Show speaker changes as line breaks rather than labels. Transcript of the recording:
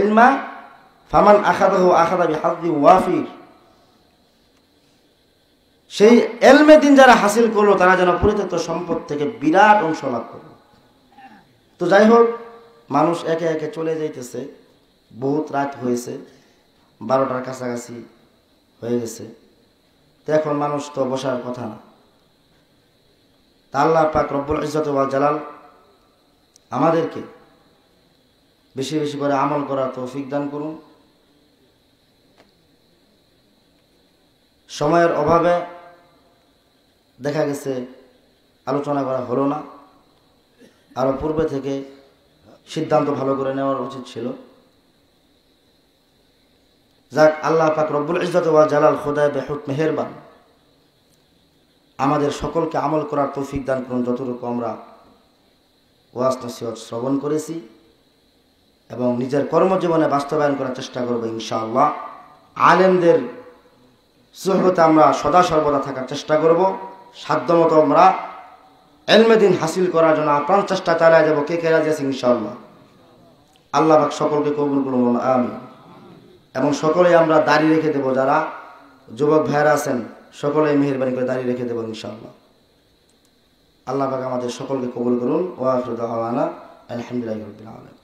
ইলমা ফামান আখাযাহু আখাযা বিহাযযিন ওয়াফির। সেই ইলমে দ্বীন যারা হাসিল করলো তারা যেন পরিত্যক্ত সম্পদ থেকে বিরাট অংশ লাভ করলো। তো যাই হোক, মানুষ একে একে চলে যাইতেছে, বহুত রাত হয়েছে, 12টার কাছাকাছি হয়ে গেছে। তো এখন মানুষ তো বসার কথা না। তা আল্লাহ পাক রব্বুল ইজ্জত ওয়াল জালাল আমাদেরকে বেশি বেশি করে আমল করার তৌফিক দান করুন। সময়ের অভাবে দেখা গেছে আলোচনা করা হলো না, আরো পূর্বে থেকে সিদ্ধান্ত ভালো করে নেওয়ার উচিত ছিল। যাক, আল্লাহ পাক রব্বুল ইজ্জত ওয়াল জালাল খোদায়ে বেহুত মেহেরবান আমাদের সকলকে আমল করার তৌফিক দান করুন। যতটুকু আমরা ওয়াজ নসিহত শ্রবণ করেছি এবং নিজের কর্মজীবনে বাস্তবায়ন করার চেষ্টা করব ইনশাআল্লাহ। আলেমদের সুহবতে আমরা সদা সর্বদা থাকার চেষ্টা করব। সাধ্যমতো আমরা ইলমে দ্বীন হাসিল করার জন্য আপ্রাণ চেষ্টা চালিয়ে যাব। কে কে রাজি আছি ইনশাআল্লাহ? আল্লাহ পাক সকলকে কবুল করুন, আমিন। এবং সকলেই আমরা দাড়ি রেখে দেব, যারা যুবক ভাইয়েরা আছেন সকলেই মেহেরবানি করে দাড়ি রেখে দেব ইনশাআল্লাহ। আল্লাহ পাক আমাদের সকলকে কবুল করুন। ওয়া আখিরু দাওয়ানা আলহামদুলিল্লাহি রাব্বিল আলামিন।